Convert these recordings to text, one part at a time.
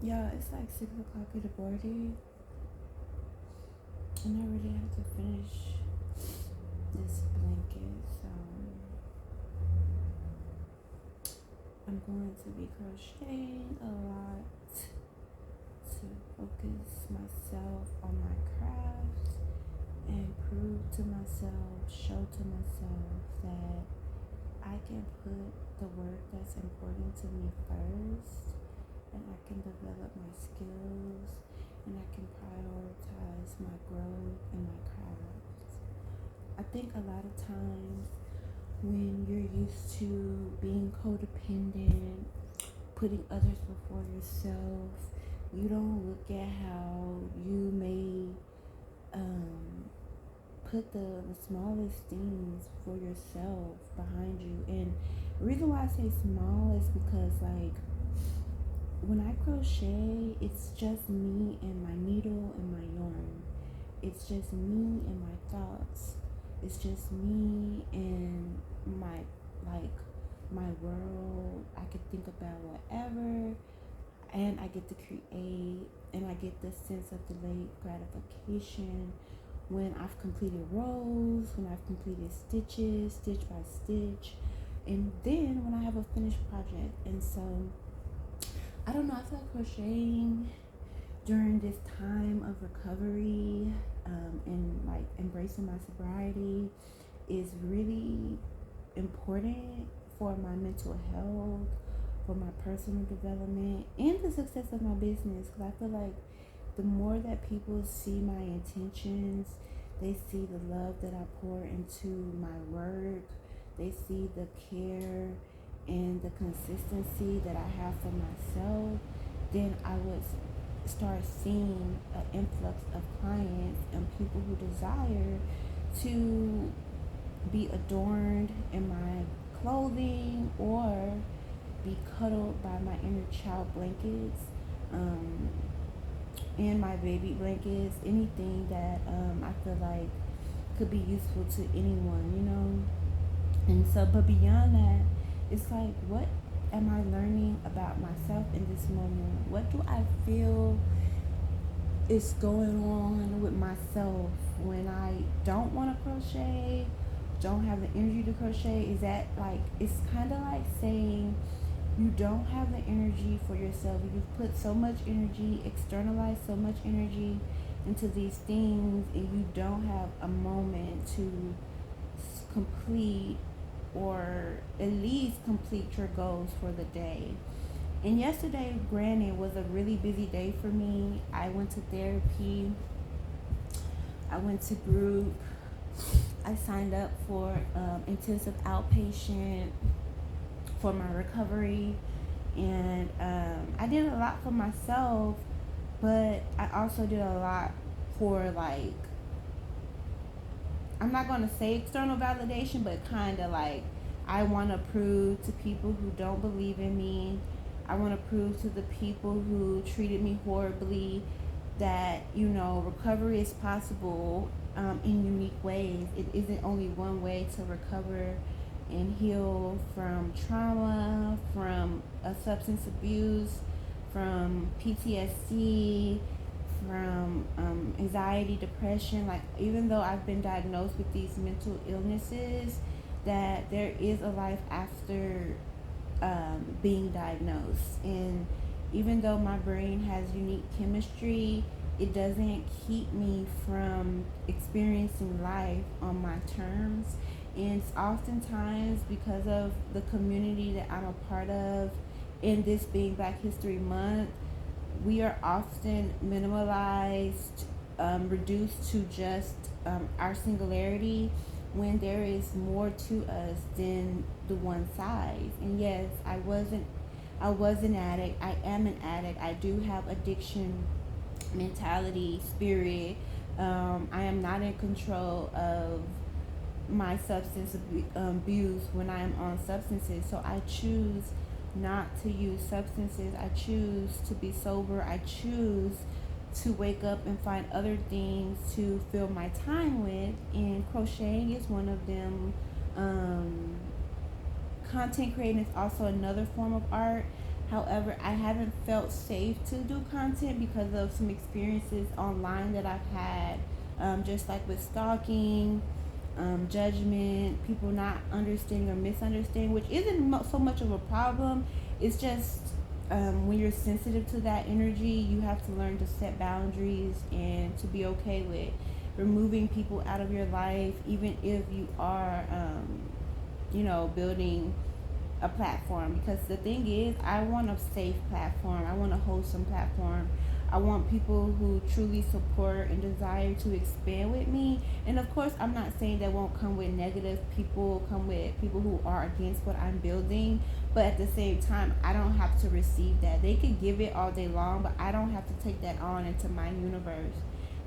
Yeah, it's like 6 o'clock in the morning, and I really have to finish this blanket. So I'm going to be crocheting a lot to focus myself on my craft and prove to myself, show to myself that I can put the work that's important to me first, and I can develop my skills, and I can prioritize my growth and my craft. I think a lot of times when you're used to being codependent, putting others before yourself, you don't look at how you may put the smallest things for yourself behind you. And the reason why I say small is because, like, when I crochet, it's just me and my needle and my yarn. It's just me and my thoughts. It's just me and my, like, my world. I could think about whatever, and I get to create, and I get the sense of delayed gratification when I've completed rows, when I've completed stitches, stitch by stitch, and then when I have a finished project. And so I don't know, I feel like crocheting during this time of recovery, and like embracing my sobriety is really important for my mental health, for my personal development, and the success of my business. Because I feel like the more that people see my intentions, they see the love that I pour into my work, they see the care and the consistency that I have for myself, then I would start seeing an influx of clients and people who desire to be adorned in my clothing or be cuddled by my inner child blankets, and my baby blankets, anything that I feel like could be useful to anyone. And so, but beyond that, it's like, what am I learning about myself in this moment? What do I feel is going on with myself when I don't want to crochet, don't have the energy to crochet? Is that like, it's kind of like saying you don't have the energy for yourself. You've put so much energy, externalized so much energy into these things, and you don't have a moment to complete, or at least complete your goals for the day. And yesterday, granted, was a really busy day for me. I went to therapy, I went to group, I signed up for intensive outpatient for my recovery, and I did a lot for myself, but I also did a lot for, like, I'm not going to say external validation, but kind of like, I want to prove to people who don't believe in me, I want to prove to the people who treated me horribly that, recovery is possible, in unique ways. It isn't only one way to recover and heal from trauma, from a substance abuse, from PTSD, from anxiety, depression. Like, even though I've been diagnosed with these mental illnesses, that there is a life after being diagnosed. And even though my brain has unique chemistry, it doesn't keep me from experiencing life on my terms. And it's oftentimes because of the community that I'm a part of, in this being Black History Month, we are often minimalized, reduced to just our singularity, when there is more to us than the one size. And yes, I was an addict. I am an addict. I do have addiction mentality, spirit. I am not in control of my substance abuse when I am on substances. So I choose not to use substances. I choose to be sober. I choose to wake up and find other things to fill my time with, and crocheting is one of them. Content creating is also another form of art. However, I haven't felt safe to do content because of some experiences online that I've had, just like with stalking, judgment, people not understanding or misunderstanding, which isn't so much of a problem. It's just when you're sensitive to that energy, you have to learn to set boundaries and to be okay with removing people out of your life, even if you are, building a platform. Because the thing is, I want a safe platform. I want a wholesome platform. I want people who truly support and desire to expand with me. And of course, I'm not saying that won't come with negative people, come with people who are against what I'm building. But at the same time, I don't have to receive that. They could give it all day long, but I don't have to take that on into my universe.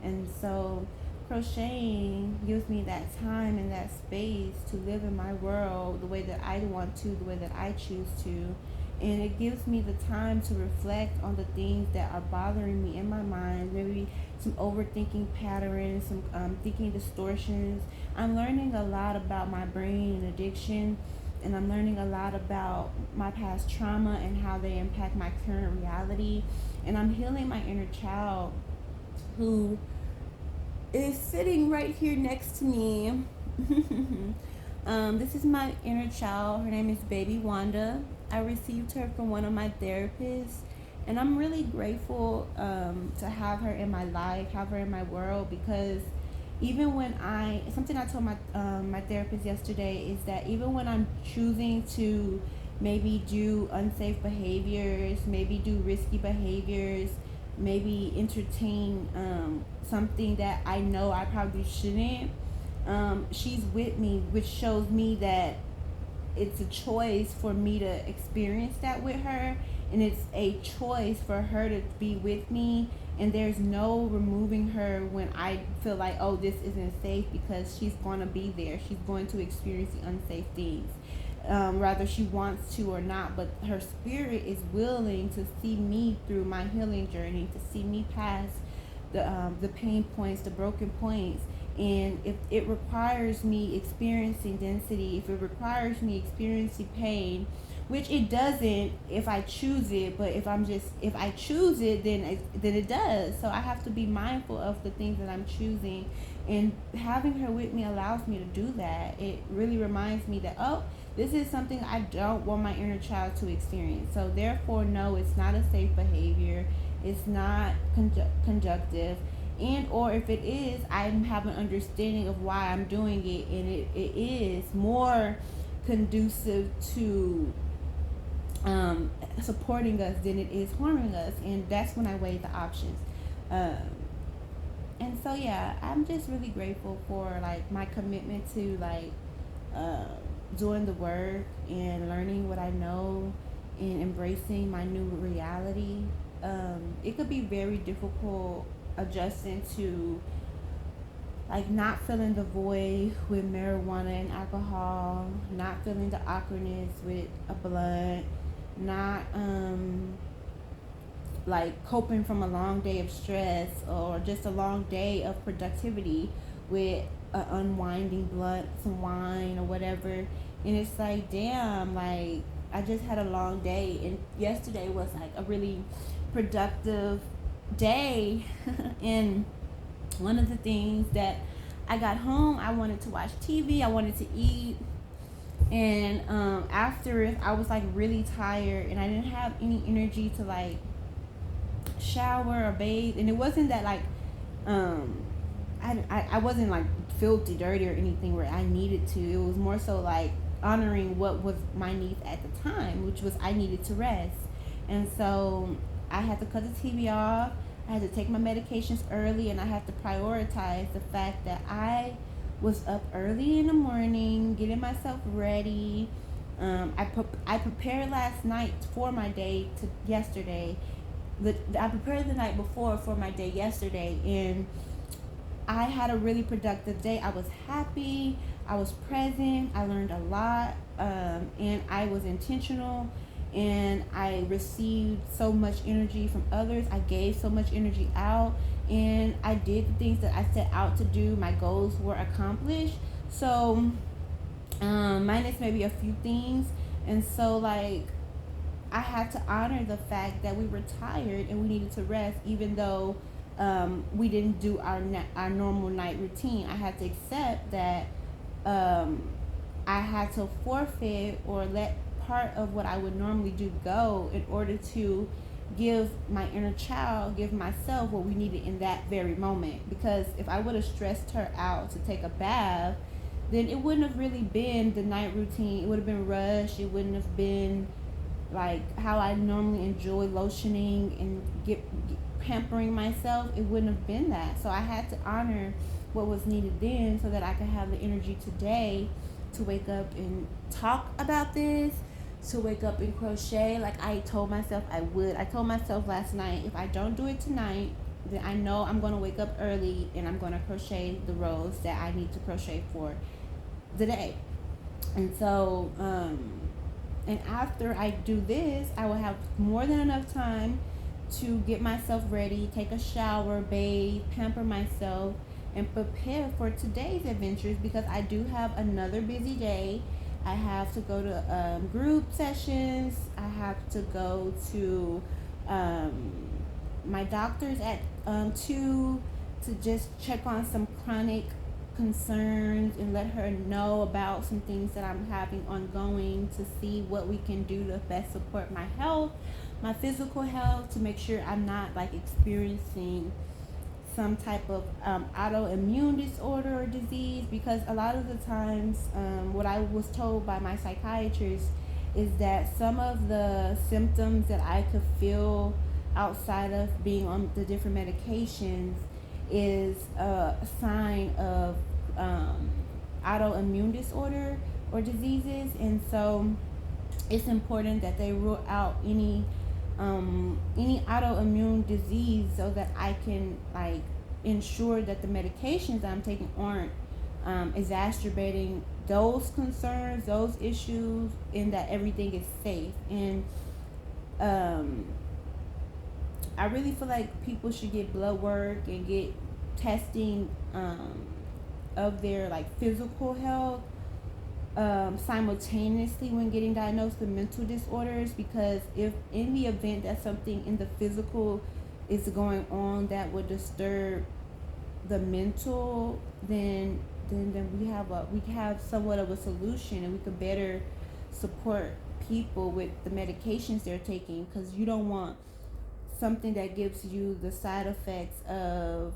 And so crocheting gives me that time and that space to live in my world the way that I want to, the way that I choose to. And it gives me the time to reflect on the things that are bothering me in my mind, maybe some overthinking patterns, some thinking distortions. I'm learning a lot about my brain and addiction, and I'm learning a lot about my past trauma and how they impact my current reality. And I'm healing my inner child who is sitting right here next to me. This is my inner child. Her name is Baby Wanda. I received her from one of my therapists, and I'm really grateful to have her in my life, have her in my world, because even when something I told my therapist yesterday is that even when I'm choosing to maybe do unsafe behaviors, maybe do risky behaviors, maybe entertain something that I know I probably shouldn't, she's with me, which shows me that it's a choice for me to experience that with her, and it's a choice for her to be with me, and there's no removing her when I feel like, oh, this isn't safe, because she's going to be there. She's going to experience the unsafe things, rather she wants to or not, but her spirit is willing to see me through my healing journey, to see me past the pain points, the broken points. And if it requires me experiencing density, if it requires me experiencing pain, which it doesn't if I choose it, but if I choose it, then it does. So I have to be mindful of the things that I'm choosing, and having her with me allows me to do that. It really reminds me that, oh, this is something I don't want my inner child to experience. So therefore, no, it's not a safe behavior. It's not conjunctive. And or if it is, I have an understanding of why I'm doing it, and it is more conducive to supporting us than it is harming us. And that's when I weigh the options. And so yeah, I'm just really grateful for like my commitment to like doing the work and learning what I know and embracing my new reality. It could be very difficult adjusting to like not feeling the void with marijuana and alcohol, not feeling the awkwardness with a blunt, not like coping from a long day of stress or just a long day of productivity with an unwinding blunt, some wine or whatever. And it's like, damn, like I just had a long day, and yesterday was like a really productive day. And one of the things that I got home, I wanted to watch TV, I wanted to eat, and after it, I was like really tired, and I didn't have any energy to like shower or bathe. And it wasn't that like I wasn't like filthy dirty or anything where I needed to. It was more so like honoring what was my needs at the time, which was I needed to rest. And so I had to cut the TV off. I had to take my medications early, and I had to prioritize the fact that I was up early in the morning, getting myself ready. I prepared last night for my day to yesterday. I prepared the night before for my day yesterday, and I had a really productive day. I was happy. I was present. I learned a lot, and I was intentional. And I received so much energy from others. I gave so much energy out, and I did the things that I set out to do. My goals were accomplished. So, minus maybe a few things. And so, like, I had to honor the fact that we were tired and we needed to rest, even though we didn't do our normal night routine. I had to accept that um, I had to forfeit or let part of what I would normally do go in order to give my inner child, give myself what we needed in that very moment. Because if I would have stressed her out to take a bath, then it wouldn't have really been the night routine. It would have been rushed. It wouldn't have been like how I normally enjoy lotioning and pampering myself. It wouldn't have been that. So I had to honor what was needed then so that I could have the energy today to wake up and talk about this, to wake up and crochet like I told myself I would. I told myself last night, if I don't do it tonight, then I know I'm going to wake up early and I'm going to crochet the rows that I need to crochet for the day. And so, and after I do this, I will have more than enough time to get myself ready, take a shower, bathe, pamper myself, and prepare for today's adventures because I do have another busy day. I have to go to group sessions. I have to go to my doctor's at 2 to just check on some chronic concerns and let her know about some things that I'm having ongoing to see what we can do to best support my health, my physical health, to make sure I'm not like experiencing some type of autoimmune disorder or disease. Because a lot of the times what I was told by my psychiatrist is that some of the symptoms that I could feel outside of being on the different medications is a sign of autoimmune disorder or diseases. And so it's important that they rule out any autoimmune disease so that I can like ensure that the medications I'm taking aren't exacerbating those concerns, those issues, and that everything is safe. And I really feel like people should get blood work and get testing of their like physical health simultaneously when getting diagnosed with mental disorders, because if in the event that something in the physical is going on that would disturb the mental, then we have somewhat of a solution, and we could better support people with the medications they're taking, because you don't want something that gives you the side effects of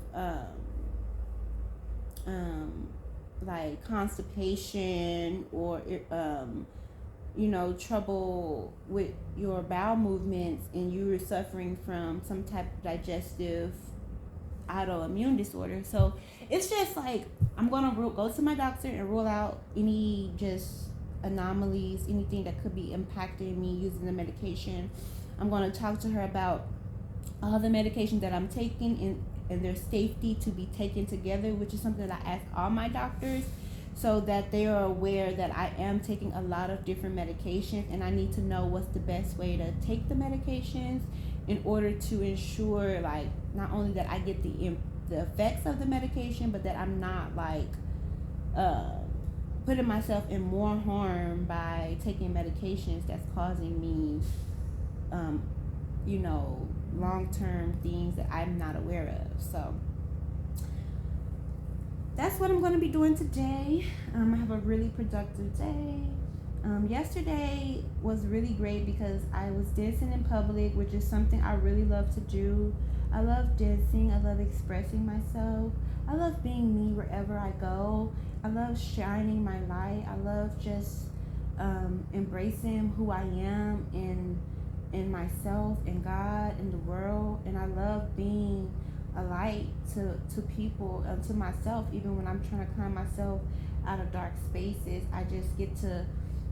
like constipation or trouble with your bowel movements, and you're suffering from some type of digestive autoimmune disorder. So it's just like I'm gonna go to my doctor and rule out any just anomalies, anything that could be impacting me using the medication. I'm gonna talk to her about all the medications that I'm taking and their safety to be taken together, which is something that I ask all my doctors, so that they are aware that I am taking a lot of different medications, and I need to know what's the best way to take the medications in order to ensure, like, not only that I get the effects of the medication, but that I'm not like putting myself in more harm by taking medications that's causing me long-term things that I'm not aware of. So that's what I'm going to be doing today. I have a really productive day. Yesterday was really great because I was dancing in public, which is something I really love to do. I love dancing. I love expressing myself. I love being me wherever I go. I love shining my light. I love just embracing who I am in myself and God and the world. And I love being a light to people, to myself. Even when I'm trying to climb myself out of dark spaces, I just get to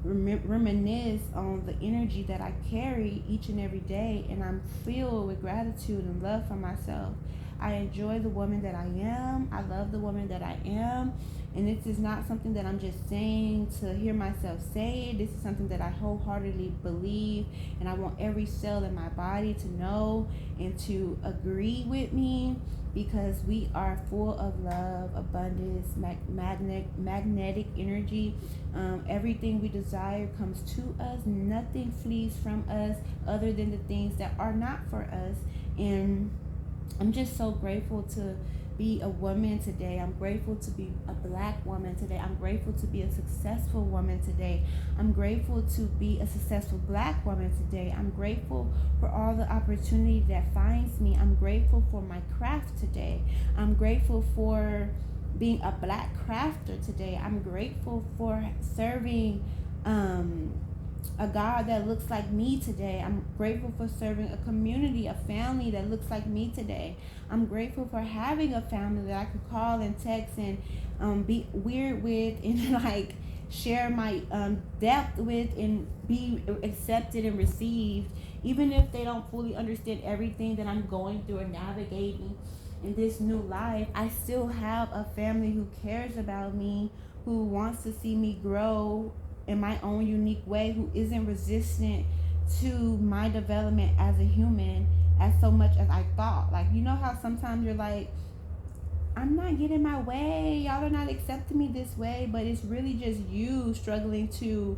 reminisce on the energy that I carry each and every day, and I'm filled with gratitude and love for myself. I enjoy the woman that I am. I love the woman that I am. And this is not something that I'm just saying to hear myself say it. This is something that I wholeheartedly believe, and I want every cell in my body to know and to agree with me, because we are full of love, abundance, magnetic energy. Everything we desire comes to us. Nothing flees from us other than the things that are not for us. And I'm just so grateful to be a woman today. I'm grateful to be a black woman today. I'm grateful to be a successful woman today. I'm grateful to be a successful black woman today. I'm grateful for all the opportunity that finds me. I'm grateful for my craft today. I'm grateful for being a black crafter today. I'm grateful for serving a God that looks like me today. I'm grateful for serving a community, a family that looks like me today. I'm grateful for having a family that I could call and text and be weird with, and like share my depth with, and be accepted and received, even if they don't fully understand everything that I'm going through and navigating in this new life. I still have a family who cares about me, who wants to see me grow in my own unique way, who isn't resistant to my development as a human as so much as I thought. Like, you know how sometimes you're like, I'm not getting my way, y'all are not accepting me this way, but it's really just you struggling to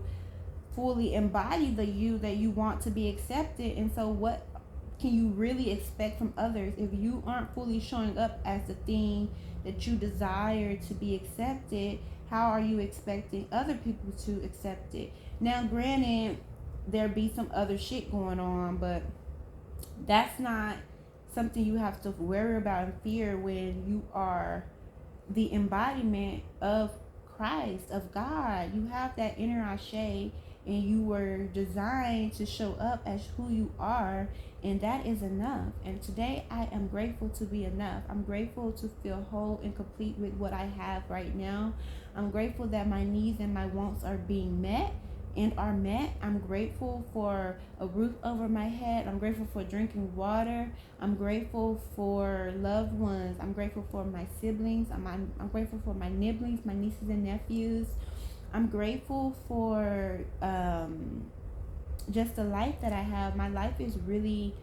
fully embody the you that you want to be accepted. And so what can you really expect from others if you aren't fully showing up as the thing that you desire to be accepted? How are you expecting other people to accept it? Now, granted, there be some other shit going on, but that's not something you have to worry about and fear when you are the embodiment of Christ, of God. You have that inner Ashe, and you were designed to show up as who you are, and that is enough. And today I am grateful to be enough. I'm grateful to feel whole and complete with what I have right now. I'm grateful that my needs and my wants are being met and are met. I'm grateful for a roof over my head. I'm grateful for drinking water. I'm grateful for loved ones. I'm grateful for my siblings. I'm grateful for my nibblings, my nieces and nephews. I'm grateful for just the life that I have. My life is really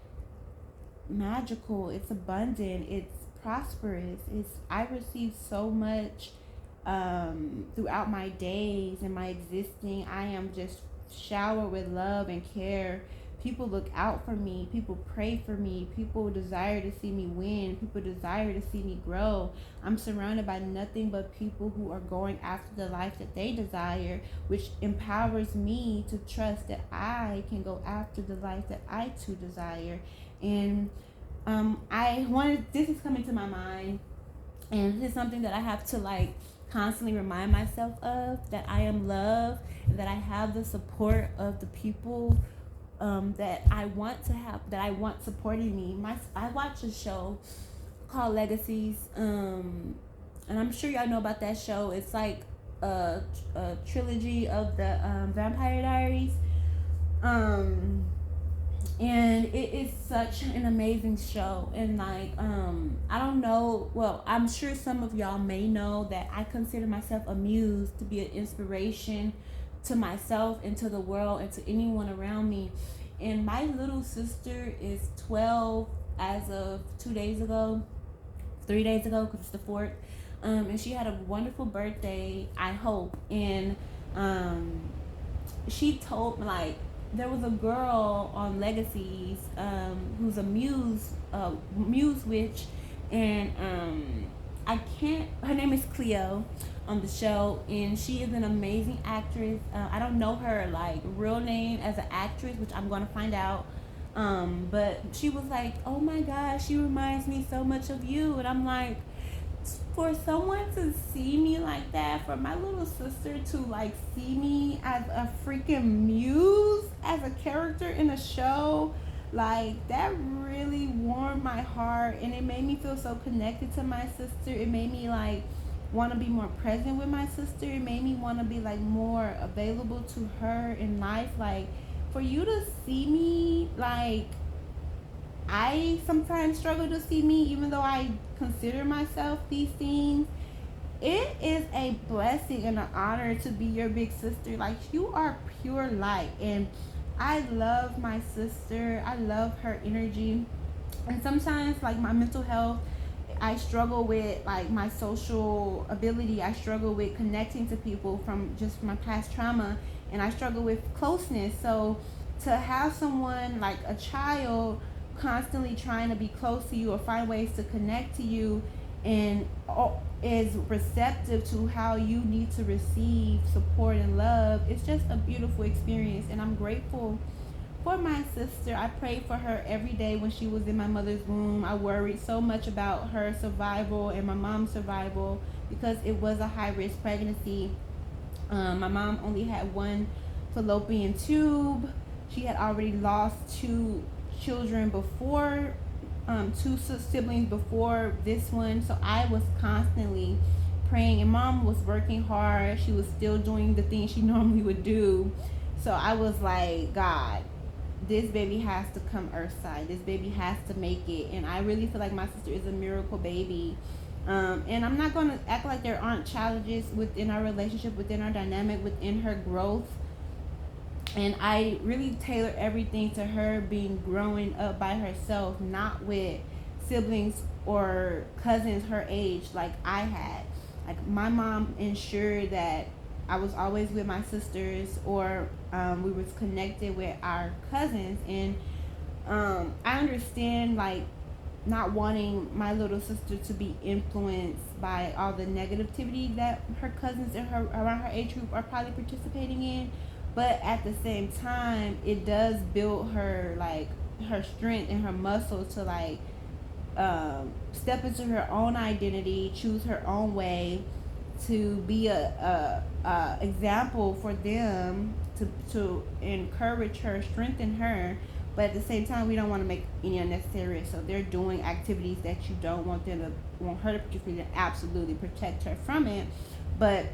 magical. It's abundant. It's prosperous. I receive so much throughout my days and my existing. I am just showered with love and care. People look out for me. People pray for me. People desire to see me win. People desire to see me grow. I'm surrounded by nothing but people who are going after the life that they desire, which empowers me to trust that I can go after the life that I too desire. And this is coming to my mind, and this is something that I have to like constantly remind myself of, that I am loved, and that I have the support of the people that I want to have, that I want supporting me. I watch a show called Legacies, and I'm sure y'all know about that show. It's like a trilogy of the Vampire Diaries, and it is such an amazing show. And like I don't know, well, I'm sure some of y'all may know that I consider myself a muse, to be an inspiration to myself and to the world and to anyone around me. And my little sister is 12 as of 3 days ago, because it's the 4th. And she had a wonderful birthday, I hope. And she told me, like, there was a girl on Legacies who's a muse witch, and her name is Cleo on the show, and she is an amazing actress. I don't know her like real name as an actress, which I'm gonna find out. But she was like, oh my gosh, she reminds me so much of you. And I'm like, for someone to see me like that, for my little sister to like see me as a freaking muse, as a character in a show, like that really warmed my heart, and it made me feel so connected to my sister. It made me like want to be more present with my sister. It made me want to be like more available to her in life. Like, for you to see me like I sometimes struggle to see me, even though I consider myself these things. It is a blessing and an honor to be your big sister. Like, you are pure light, and I love my sister. I love her energy. And sometimes, like, my mental health, I struggle with, like, my social ability. I struggle with connecting to people from just my past trauma, and I struggle with closeness. So to have someone like a child constantly trying to be close to you or find ways to connect to you, and is receptive to how you need to receive support and love, it's just a beautiful experience. And I'm grateful for my sister. I prayed for her every day when she was in my mother's womb. I worried so much about her survival and my mom's survival because it was a high risk pregnancy. My mom only had one fallopian tube. She had already lost two children before, two siblings before this one. So I was constantly praying, and mom was working hard. She was still doing the things she normally would do. So I was like, God, this baby has to come earthside. This baby has to make it. And I really feel like my sister is a miracle baby. And I'm not going to act like there aren't challenges within our relationship, within our dynamic, within her growth. And I really tailor everything to her being growing up by herself, not with siblings or cousins her age like I had. Like, my mom ensured that I was always with my sisters, or we was connected with our cousins. And I understand, like, not wanting my little sister to be influenced by all the negativity that her cousins and her around her age group are probably participating in. But at the same time, it does build her, like, her strength and her muscle to, like, step into her own identity, choose her own way, to be a example for them, to encourage her, strengthen her. But at the same time, we don't want to make any unnecessary risk. So they're doing activities that you don't want them to, want her to participate in, absolutely protect her from it. But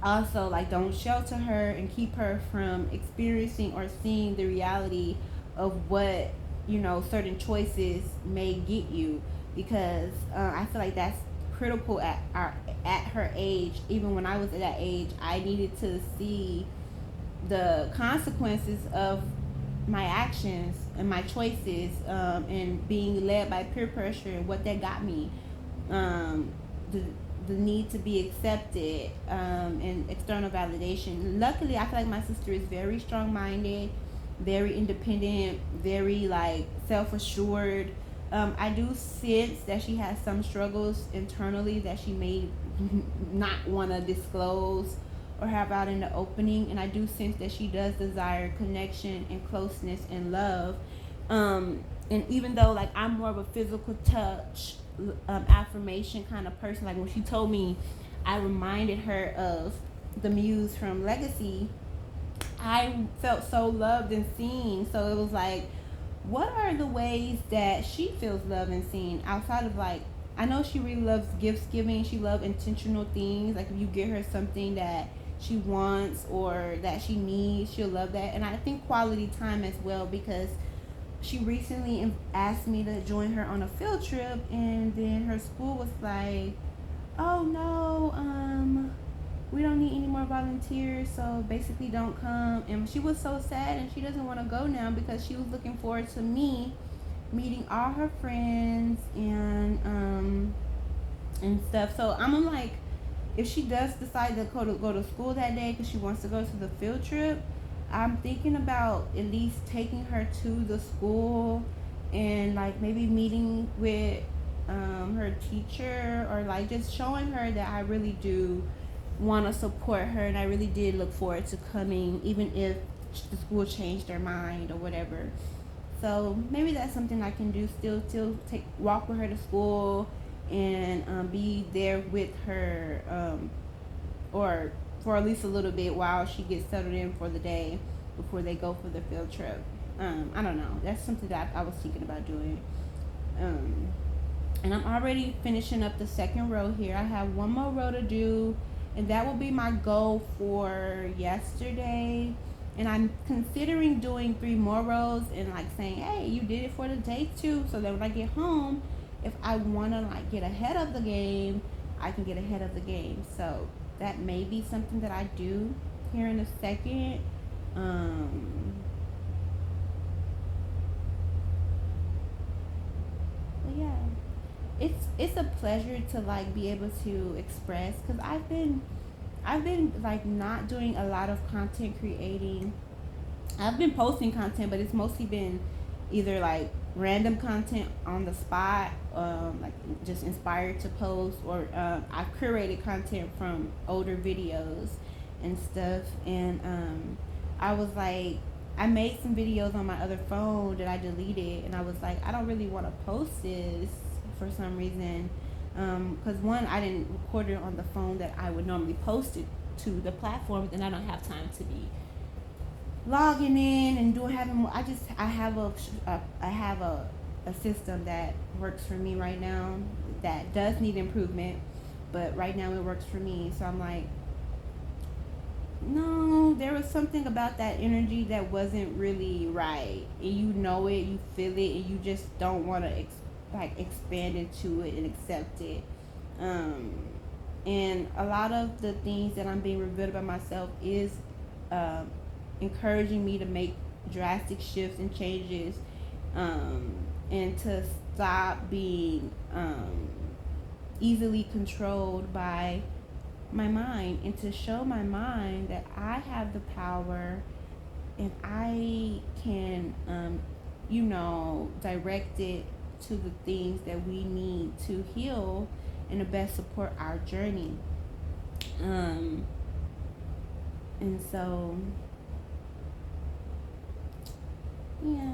also, like, don't shelter her and keep her from experiencing or seeing the reality of what, certain choices may get you. Because I feel like that's critical at her age. Even when I was at that age, I needed to see the consequences of my actions and my choices, and being led by peer pressure and what that got me. The the need to be accepted, and external validation. Luckily, I feel like my sister is very strong minded, very independent, very, like, self assured. I do sense that she has some struggles internally that she may not want to disclose or have out in the opening, and I do sense that she does desire connection and closeness and love. And even though, like, I'm more of a physical touch, affirmation kind of person, like, when she told me I reminded her of the muse from Legacy, I felt so loved and seen. So it was like, what are the ways that she feels loved and seen outside of, like, I know she really loves gifts giving. She loves intentional things. Like, if you get her something that she wants or that she needs, she'll love that. And I think quality time as well, because she recently asked me to join her on a field trip, and then her school was like, oh no, we don't need any more volunteers, so basically don't come. And she was so sad, and she doesn't want to go now because she was looking forward to me meeting all her friends and stuff. So I'm like, if she does decide to go to school that day because she wants to go to the field trip, I'm thinking about at least taking her to the school and, like, maybe meeting with her teacher, or, like, just showing her that I really do want to support her, and I really did look forward to coming, even if the school changed their mind or whatever. So maybe that's something I can do. Still walk with her to school and be there with her, or for at least a little bit while she gets settled in for the day before they go for the field trip. I don't know. That's something that I was thinking about doing. And I'm already finishing up the second row here. I have one more row to do, and that will be my goal for yesterday. And I'm considering doing 3 more rows and like saying, hey, you did it for the day too, so that when I get home, if I want to like get ahead of the game, I can get ahead of the game. So that may be something that I do here in a second. But yeah, it's a pleasure to like be able to express, because I've been like not doing a lot of content creating. I've been posting content, but it's mostly been either like random content on the spot, like just inspired to post, or I've curated content from older videos and stuff. And I was like, I made some videos on my other phone that I deleted, and I was like, I don't really want to post this for some reason. Because one, I didn't record it on the phone that I would normally post it to the platforms, and I don't have time to be logging in and doing having more. I have a system that works for me right now that does need improvement, but right now it works for me. So I'm like, no, there was something about that energy that wasn't really right, and you know it, you feel it, and you just don't want to expand into it and accept it. Um, and a lot of the things that I'm being revealed about myself is um, encouraging me to make drastic shifts and changes, um, and to stop being easily controlled by my mind, and to show my mind that I have the power and I can, direct it to the things that we need to heal and to best support our journey. Um, and so, yeah,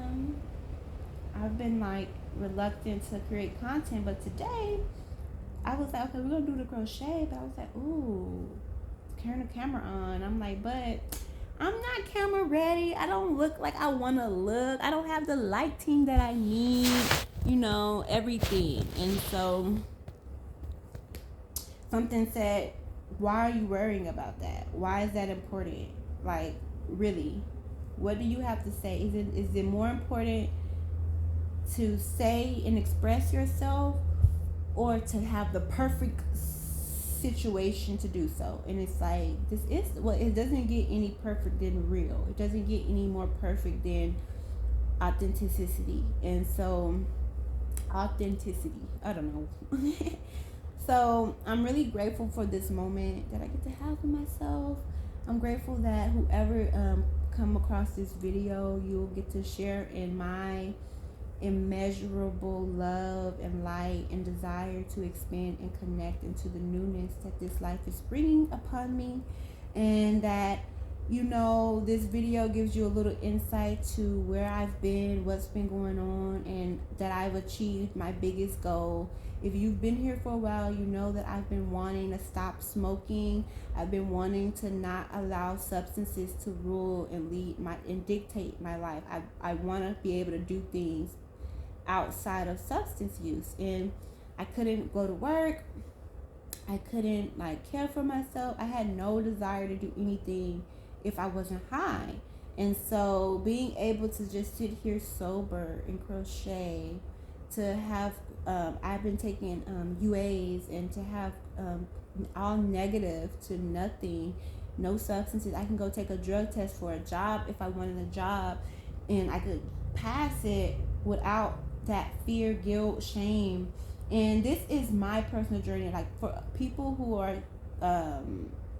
I've been like reluctant to create content, but today I was like, okay, we're gonna do the crochet, but I was like, ooh, turn the camera on. I'm like, but I'm not camera ready. I don't look like I want to look. I don't have the lighting that I need, everything. And so something said, why are you worrying about that? Why is that important? Like, really, what do you have to say? Is it more important to say and express yourself, or to have the perfect situation to do so? And it's like, it doesn't get any perfect than real. It doesn't get any more perfect than authenticity. And so authenticity, I don't know. So I'm really grateful for this moment that I get to have with myself. I'm grateful that whoever come across this video, you'll get to share in my immeasurable love and light and desire to expand and connect into the newness that this life is bringing upon me. And that, this video gives you a little insight to where I've been, what's been going on, and that I've achieved my biggest goal. If you've been here for a while, you know that I've been wanting to stop smoking. I've been wanting to not allow substances to rule and dictate my life. I want to be able to do things outside of substance use, and I couldn't go to work. I couldn't care for myself. I had no desire to do anything if I wasn't high. And so being able to just sit here sober and crochet, to have I've been taking UAs, and to have all negative to nothing, no substances. I can go take a drug test for a job if I wanted a job, and I could pass it without that fear, guilt, shame. And this is my personal journey. Like, for people who are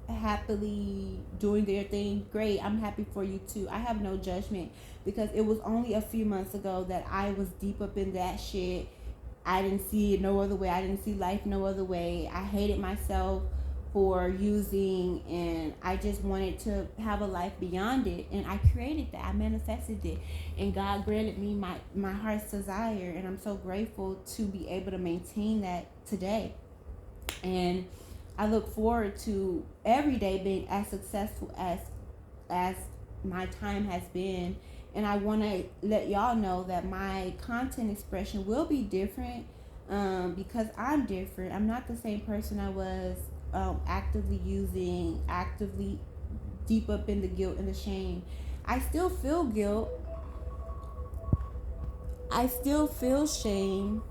happily doing their thing, great. I'm happy for you too. I have no judgment, because it was only a few months ago that I was deep up in that shit. I didn't see it no other way. I didn't see life no other way. I hated myself for using, and I just wanted to have a life beyond it. And I created that. I manifested it, and God granted me my heart's desire. And I'm so grateful to be able to maintain that today. And I look forward to every day being as successful as my time has been. And I want to let y'all know that my content expression will be different, because I'm different. I'm not the same person I was actively using, actively deep up in the guilt and the shame. I still feel guilt. I still feel shame.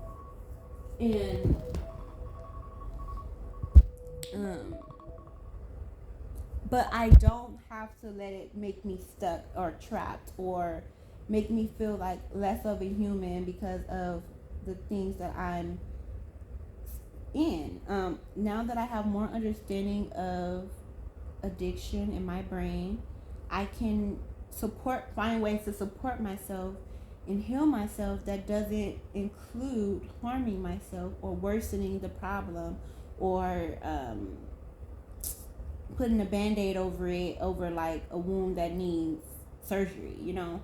And um but I don't have to let it make me stuck or trapped or make me feel like less of a human because of the things that I'm in. Now that I have more understanding of addiction in my brain, I can find ways to support myself and heal myself that doesn't include harming myself or worsening the problem or putting a band-aid over it, over like a wound that needs surgery, you know?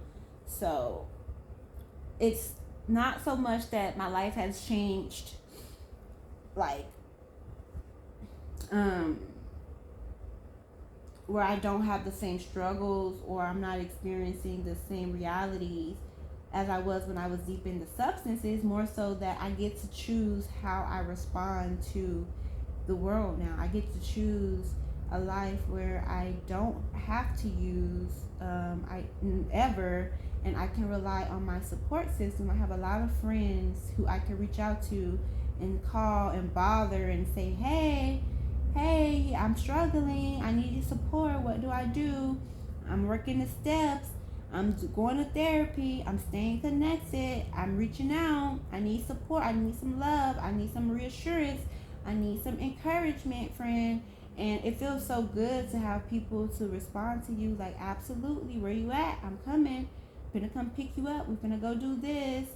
So it's not so much that my life has changed, like, um, where I don't have the same struggles or I'm not experiencing the same realities as I was when I was deep into substances, more so that I get to choose how I respond to the world now. I get to choose a life where I don't have to use I ever, and I can rely on my support system. I have a lot of friends who I can reach out to and call and bother and say, hey, I'm struggling. I need your support. What do I do? I'm working the steps. I'm going to therapy. I'm staying connected. I'm reaching out. I need support. I need some love. I need some reassurance. I need some encouragement, friend. And it feels so good to have people to respond to you like, absolutely, where you at? I'm coming. I'm gonna come pick you up. We're gonna go do this.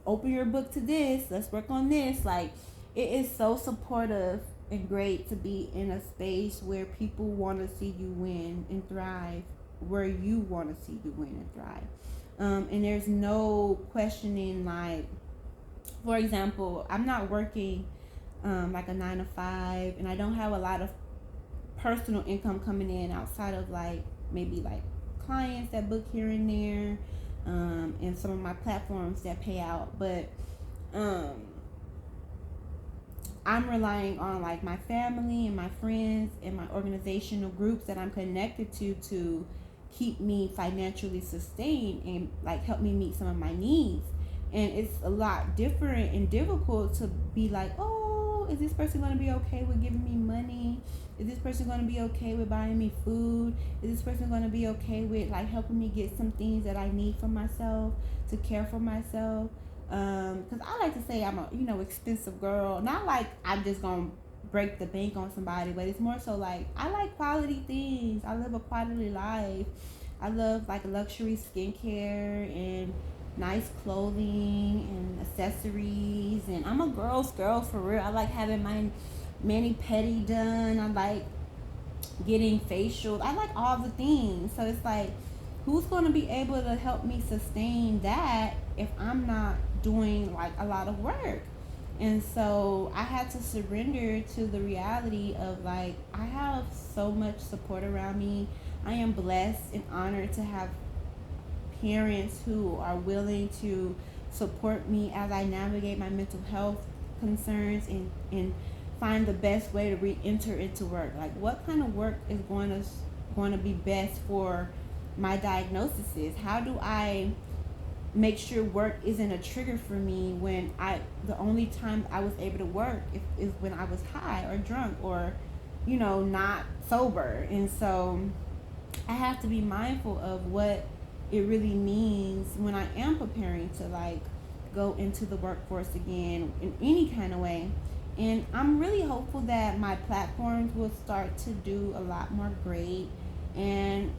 Open your book to this. Let's work on this. Like, it is so supportive and great to be in a space where people want to see you win and thrive, where you want to see you win and thrive. And there's no questioning, like, for example, I'm not working like a 9 to 5, and I don't have a lot of personal income coming in outside of like maybe like clients that book here and there, and some of my platforms that pay out. But I'm relying on like my family and my friends and my organizational groups that I'm connected to keep me financially sustained and like help me meet some of my needs. And it's a lot different and difficult to be like, oh, is this person going to be okay with giving me money? Is this person going to be okay with buying me food? Is this person going to be okay with like helping me get some things that I need for myself, to care for myself? Because I like to say I'm a expensive girl. Not like I'm just gonna break the bank on somebody, but it's more so like I like quality things. I live a quality life. I love like luxury skincare and nice clothing and accessories, and I'm a girl's girl for real. I like having my mani pedi done. I like getting facial. I like all the things. So it's like, who's going to be able to help me sustain that if I'm not doing like a lot of work? And so I had to surrender to the reality of like, I have so much support around me. I am blessed and honored to have parents who are willing to support me as I navigate my mental health concerns and find the best way to re-enter into work. Like, what kind of work is going to be best for my diagnosis? How do I make sure work isn't a trigger for me when the only time I was able to work is when I was high or drunk or not sober? And so I have to be mindful of what it really means when I am preparing to like go into the workforce again in any kind of way. And I'm really hopeful that my platforms will start to do a lot more great. And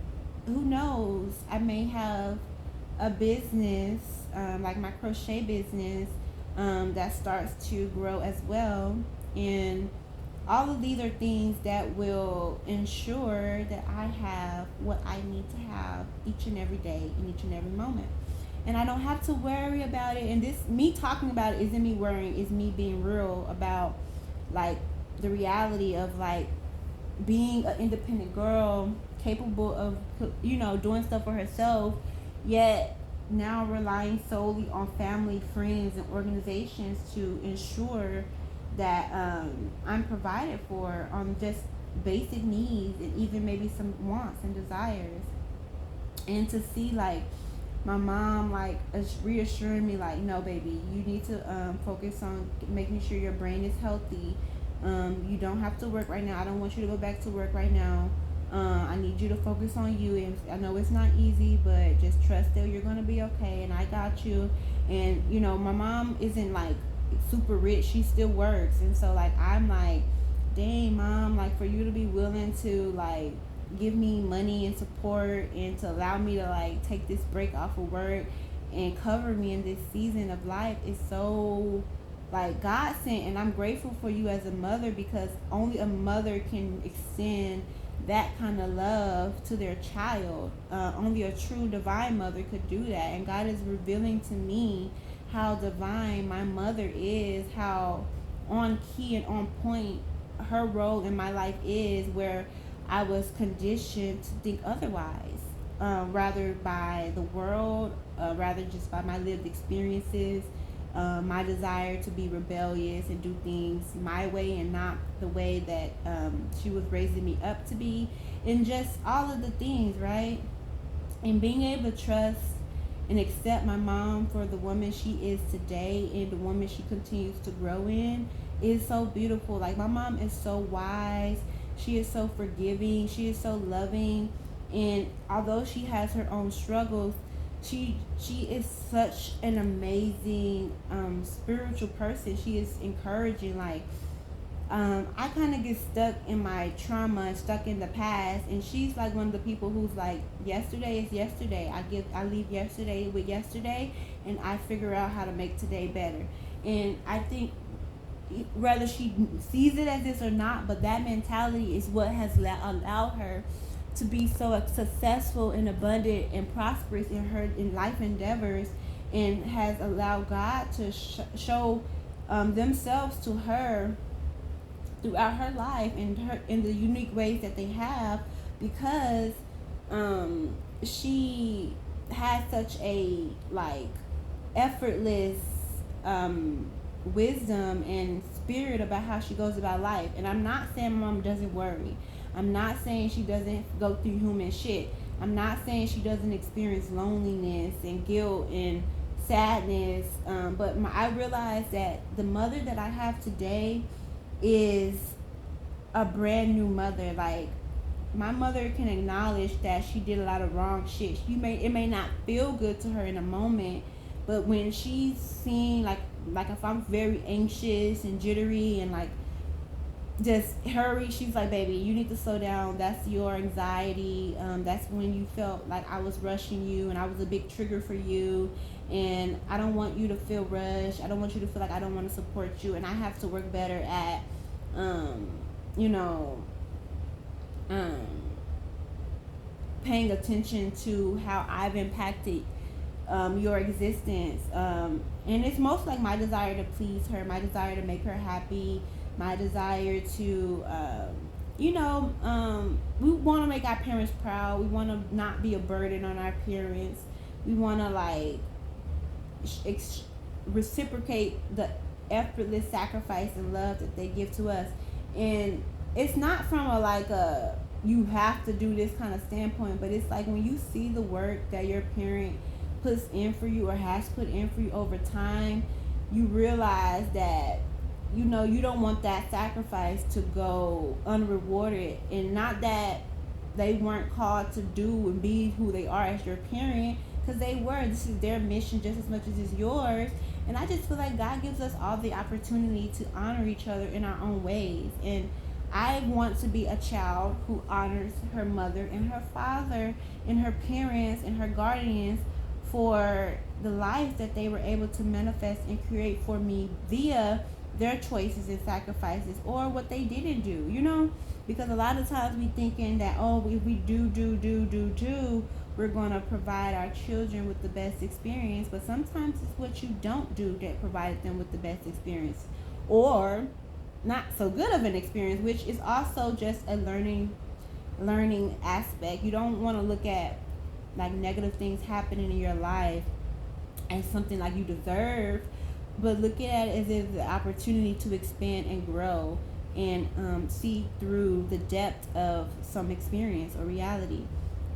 who knows, I may have a business, like my crochet business, that starts to grow as well. And all of these are things that will ensure that I have what I need to have each and every day in each and every moment. And I don't have to worry about it. And this, me talking about it isn't me worrying, it's me being real about like the reality of like being an independent girl capable of doing stuff for herself, yet now relying solely on family, friends, and organizations to ensure that I'm provided for on just basic needs and even maybe some wants and desires. And to see like my mom like reassuring me like, no baby, you need to focus on making sure your brain is healthy. You don't have to work right now. I don't want you to go back to work right now. I need you to focus on you, and I know it's not easy, but just trust that you're gonna be okay, and I got you. And my mom isn't like super rich; she still works, and so like I'm like, dang mom, like for you to be willing to like give me money and support and to allow me to like take this break off of work and cover me in this season of life is so like God sent, and I'm grateful for you as a mother, because only a mother can extend that kind of love to their child. Only a true divine mother could do that, and God is revealing to me how divine my mother is, how on key and on point her role in my life is, where I was conditioned to think otherwise, rather by the world, rather just by my lived experiences, my desire to be rebellious and do things my way and not the way that she was raising me up to be, and just all of the things, right? And being able to trust and accept my mom for the woman she is today and the woman she continues to grow in is so beautiful. Like my mom is so wise, she is so forgiving, she is so loving, and although she has her own struggles, she is such an amazing spiritual person. She is encouraging. Like I kind of get stuck in my trauma, stuck in the past, and she's like one of the people who's like, yesterday is yesterday. I leave yesterday with yesterday, and I figure out how to make today better. And I think whether she sees it as this or not, but that mentality is what has allowed her to be so successful and abundant and prosperous in her in life endeavors, and has allowed God to show themselves to her throughout her life and her in the unique ways that they have, because she has such a like effortless wisdom and spirit about how she goes about life. And I'm not saying my mom doesn't worry. I'm not saying she doesn't go through human shit. I'm not saying she doesn't experience loneliness and guilt and sadness. But I realize that the mother that I have today is a brand new mother. Like my mother can acknowledge that she did a lot of wrong shit. It may not feel good to her in a moment, but when she's seeing like if I'm very anxious and jittery and like just hurry, she's like, baby, you need to slow down. That's your anxiety. That's when you felt like I was rushing you and I was a big trigger for you, and I don't want you to feel rushed. I don't want you to feel like I don't want to support you, and I have to work better at you know paying attention to how I've impacted your existence. And it's most like my desire to please her, my desire to make her happy, my desire to, we want to make our parents proud. We want to not be a burden on our parents. We want to like reciprocate the effortless sacrifice and love that they give to us. And it's not from a you have to do this kind of standpoint, but it's like when you see the work that your parent puts in for you or has put in for you over time, you realize that you don't want that sacrifice to go unrewarded. And not that they weren't called to do and be who they are as your parent, because they were. This is their mission just as much as it's yours. And I just feel like God gives us all the opportunity to honor each other in our own ways. And I want to be a child who honors her mother and her father and her parents and her guardians for the life that they were able to manifest and create for me via their choices and sacrifices, or what they didn't do, because a lot of times we thinking that, if we do, we're going to provide our children with the best experience. But sometimes it's what you don't do that provided them with the best experience, or not so good of an experience, which is also just a learning aspect. You don't want to look at like negative things happening in your life as something like you deserve, but look at it as if the opportunity to expand and grow and see through the depth of some experience or reality.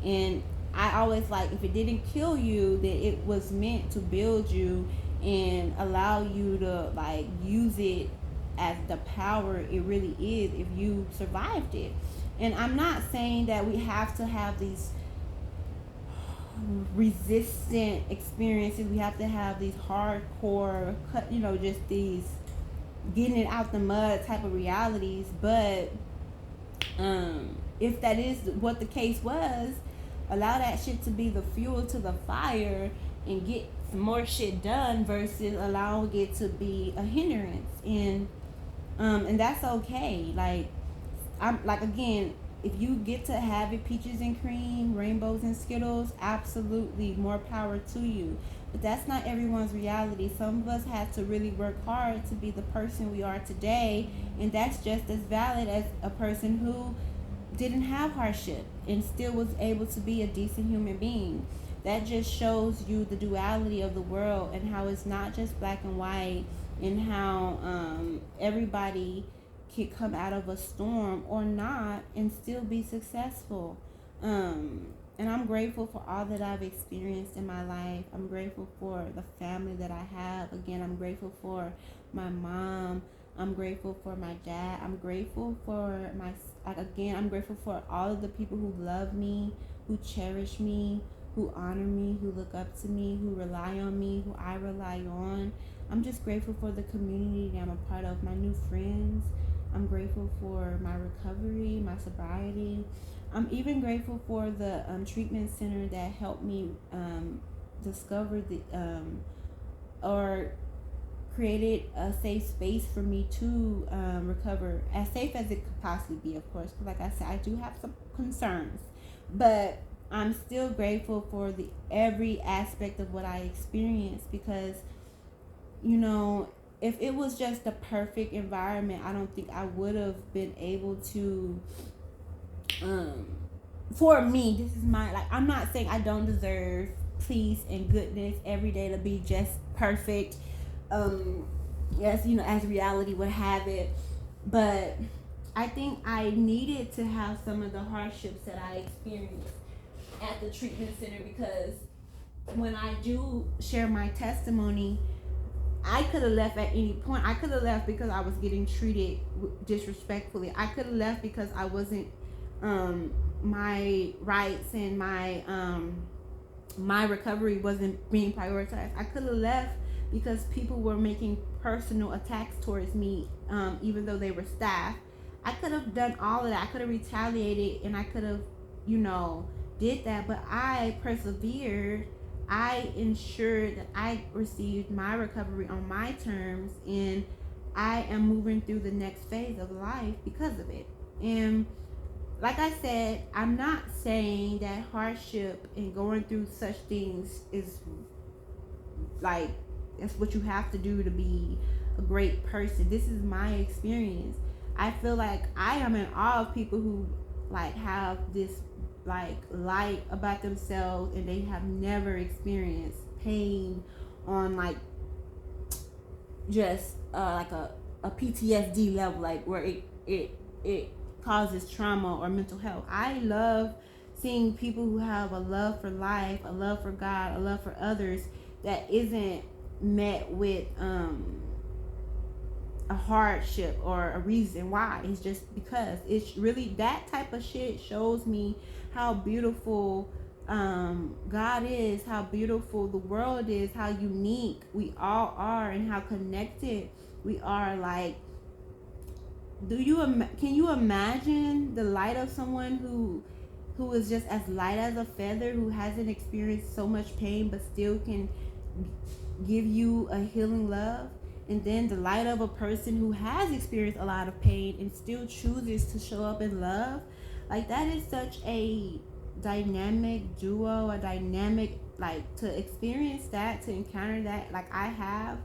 And I always like, if it didn't kill you, then it was meant to build you and allow you to like use it as the power it really is if you survived it. And I'm not saying that we have to have these resistant experiences. We have to have these hardcore, just these getting it out the mud type of realities. But if that is what the case was, allow that shit to be the fuel to the fire and get some more shit done versus allowing it to be a hindrance. And that's okay. Like, I'm like, again, if you get to have it peaches and cream, rainbows and Skittles, absolutely, more power to you. But that's not everyone's reality. Some of us had to really work hard to be the person we are today, and that's just as valid as a person who didn't have hardship and still was able to be a decent human being. That just shows you the duality of the world and how it's not just black and white, and how everybody can come out of a storm or not and still be successful. And I'm grateful for all that I've experienced in my life. I'm grateful for the family that I have. Again, I'm grateful for my mom. I'm grateful for my dad. I'm grateful for I'm grateful for all of the people who love me, who cherish me, who honor me, who look up to me, who rely on me, who I rely on. I'm just grateful for the community that I'm a part of, my new friends. I'm grateful for my recovery, my sobriety. I'm even grateful for the treatment center that helped me discover or created a safe space for me to recover, as safe as it could possibly be, of course. Because like I said, I do have some concerns, but I'm still grateful for the every aspect of what I experienced, because if it was just the perfect environment, I don't think I would have been able to. For me, this is my, like, I'm not saying I don't deserve peace and goodness every day to be just perfect. Yes, as reality would have it, but I think I needed to have some of the hardships that I experienced at the treatment center, because when I do share my testimony, I could have left at any point. I could have left because I was getting treated disrespectfully. I could have left because I wasn't my rights and my recovery wasn't being prioritized. I could have left because people were making personal attacks towards me, even though they were staff. I could have done all of that. I could have retaliated, and I could have, did that. But I persevered. I ensured that I received my recovery on my terms, and I am moving through the next phase of life because of it. And like I said, I'm not saying that hardship and going through such things is like that's what you have to do to be a great person. This is my experience. I feel like I am in awe of people who like have this like light about themselves, and they have never experienced pain on like just like a PTSD level, like where it causes trauma or mental health. I love seeing people who have a love for life, a love for God, a love for others that isn't met with a hardship or a reason why. It's just because it's really that type of shit shows me how beautiful God is, how beautiful the world is, how unique we all are, and how connected we are. Like, can you imagine the light of someone who is just as light as a feather, who hasn't experienced so much pain but still can give you a healing love? And then the light of a person who has experienced a lot of pain and still chooses to show up in love. Like, that is such a dynamic duo, a dynamic, like, to experience that, to encounter that like I have,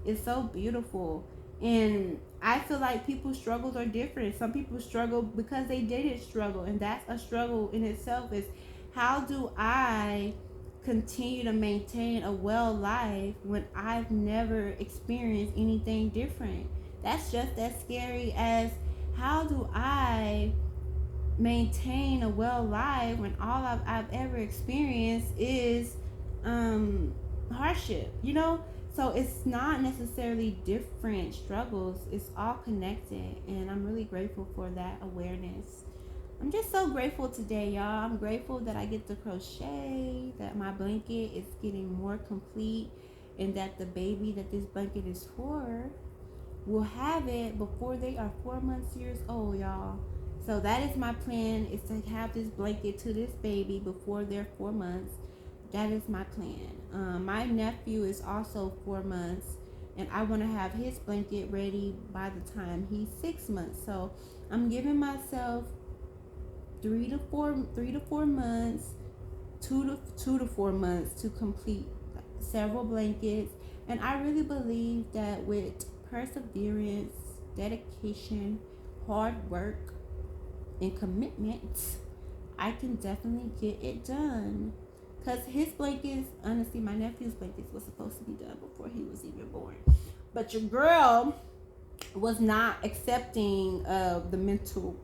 is so beautiful. And I feel like people's struggles are different. Some people struggle because they didn't struggle, and that's a struggle in itself. Is how do I continue to maintain a well life when I've never experienced anything different? That's just as scary as how do I maintain a well life when all I've ever experienced is hardship, you know? So it's not necessarily different struggles, it's all connected, and I'm really grateful for that awareness. I'm just so grateful today, y'all. I'm grateful that I get to crochet, that my blanket is getting more complete, and that the baby that this blanket is for will have it before they are 4 months years old, y'all. So that is my plan, is to have this blanket to this baby before they're 4 months. That is my plan. My nephew is also 4 months, and I want to have his blanket ready by the time he's 6 months. So I'm giving myself 3 to 4 months, 2 to 4 months to complete several blankets. And I really believe that with perseverance, dedication, hard work, and commitment, I can definitely get it done. Because his blankets, honestly, my nephew's blankets was supposed to be done before he was even born. But your girl was not accepting of the mental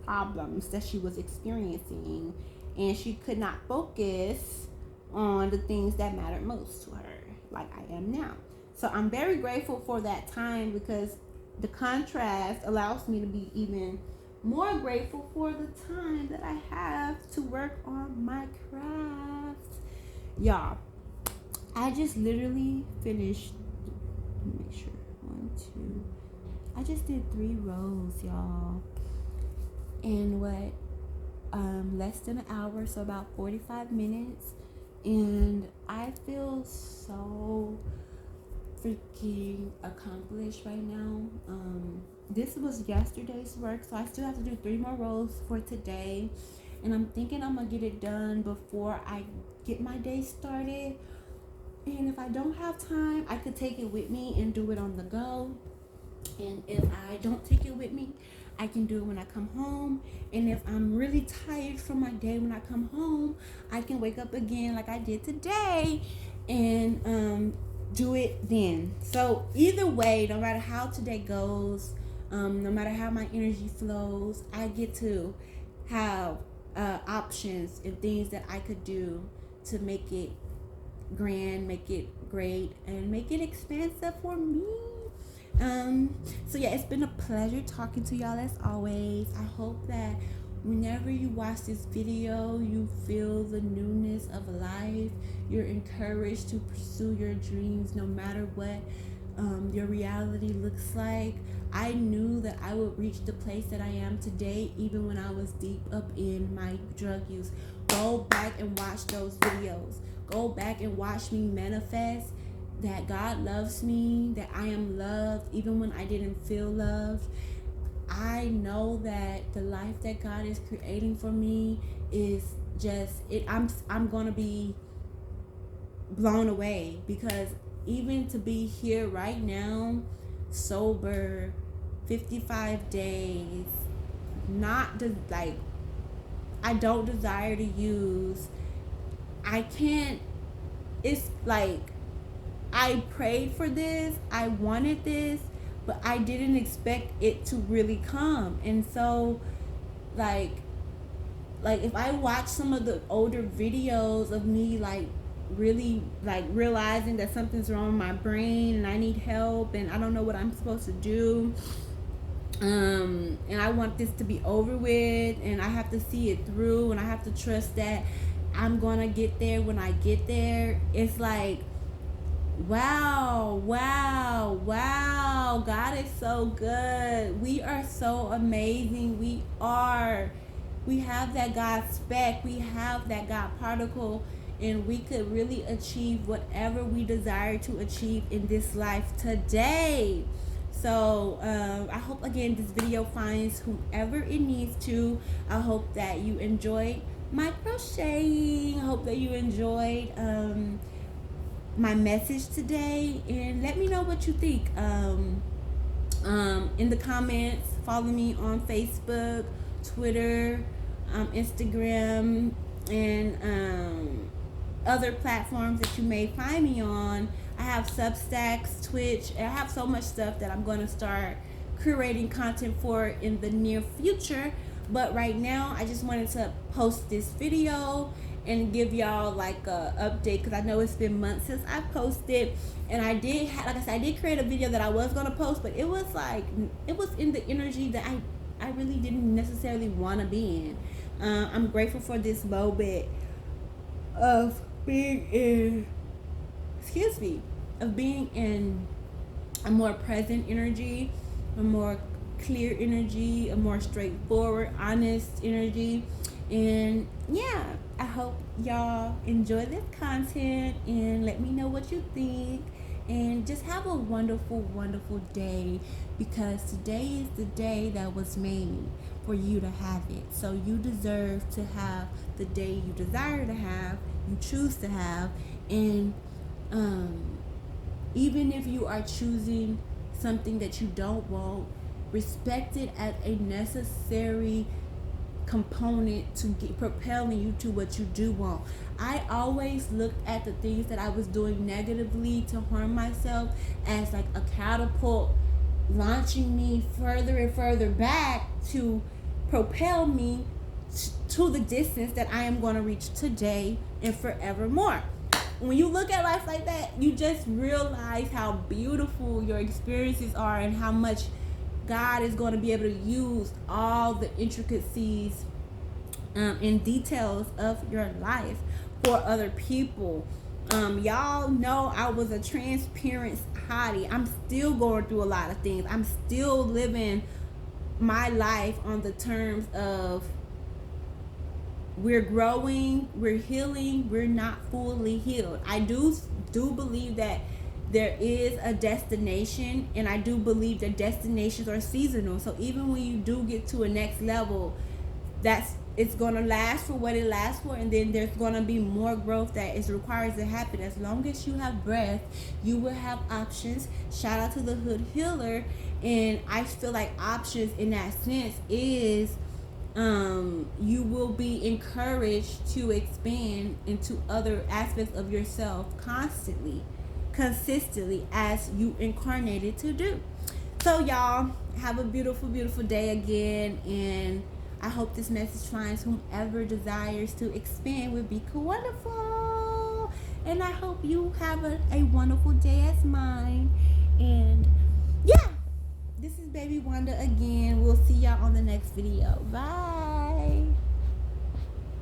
problems that she was experiencing, and she could not focus on the things that mattered most to her, like I am now. So I'm very grateful for that time, because the contrast allows me to be even more grateful for the time that I have to work on my craft. Y'all, I just literally finished, let me make sure, 1, 2, I just did 3 rows, y'all, in what, less than an hour, so about 45 minutes, and I feel so freaking accomplished right now. This was yesterday's work, so I still have to do 3 more rows for today, and I'm thinking I'm gonna get it done before I get my day started. And if I don't have time, I could take it with me and do it on the go. And if I don't take it with me, I can do it when I come home. And if I'm really tired from my day when I come home, I can wake up again like I did today and do it then. So either way, no matter how today goes, no matter how my energy flows, I get to have options and things that I could do to make it grand, make it great, and make it expansive for me. So yeah, it's been a pleasure talking to y'all as always. I hope that whenever you watch this video, you feel the newness of life. You're encouraged to pursue your dreams no matter what your reality looks like. I knew that I would reach the place that I am today even when I was deep up in my drug use. Go back and watch those videos. Go back and watch me manifest that God loves me, that I am loved even when I didn't feel loved. I know that the life that God is creating for me is just it. I'm gonna be blown away, because even to be here right now, sober, 55 days, not like I don't desire to use. I can't. It's like I prayed for this. I wanted this, but I didn't expect it to really come. And so, like if I watch some of the older videos of me, like really like realizing that something's wrong with my brain and I need help and I don't know what I'm supposed to do, and I want this to be over with, and I have to see it through, and I have to trust that I'm gonna get there when I get there. It's like, wow, God is so good. We are so amazing. We have that God speck, we have that God particle, and we could really achieve whatever we desire to achieve in this life today. So I hope again this video finds whoever it needs to. I hope that you enjoyed my crocheting. I hope that you enjoyed my message today, and let me know what you think in the comments. Follow me on Facebook, Twitter, Instagram, and other platforms that you may find me on. I have Substacks, Twitch. I have so much stuff that I'm going to start curating content for in the near future. But right now, I just wanted to post this video and give y'all like a update, because I know it's been months since I posted. And I did, like I said, I did create a video that I was gonna post, but it was like, it was in the energy that I really didn't necessarily want to be in. I'm grateful for this moment of being in, excuse me, of being in a more present energy, a more clear energy, a more straightforward, honest energy. And yeah, I hope y'all enjoy this content and let me know what you think. And just have a wonderful, wonderful day, because today is the day that was made for you to have it. So you deserve to have the day you desire to have, you choose to have. And even if you are choosing something that you don't want, respect it as a necessary component to get propelling you to what you do want. I always looked at the things that I was doing negatively to harm myself as like a catapult launching me further and further back to propel me to the distance that I am going to reach today and forevermore. When you look at life like that, you just realize how beautiful your experiences are and how much God is going to be able to use all the intricacies and details of your life for other people. Y'all know I was a transparent hottie. I'm still going through a lot of things. I'm still living my life on the terms of we're growing, we're healing, we're not fully healed. I do believe that there is a destination, and I do believe that destinations are seasonal. So even when you do get to a next level, it's gonna last for what it lasts for, and then there's gonna be more growth that is required to happen. As long as you have breath, you will have options. Shout out to the Hood Healer. And I feel like options in that sense is you will be encouraged to expand into other aspects of yourself consistently as you incarnated to do. So y'all have a beautiful, beautiful day again, and I hope this message finds whomever desires to expand with Be Wonderful. And I hope you have a wonderful day as mine. And yeah, this is Baby Wanda again. We'll see y'all on the next video. Bye.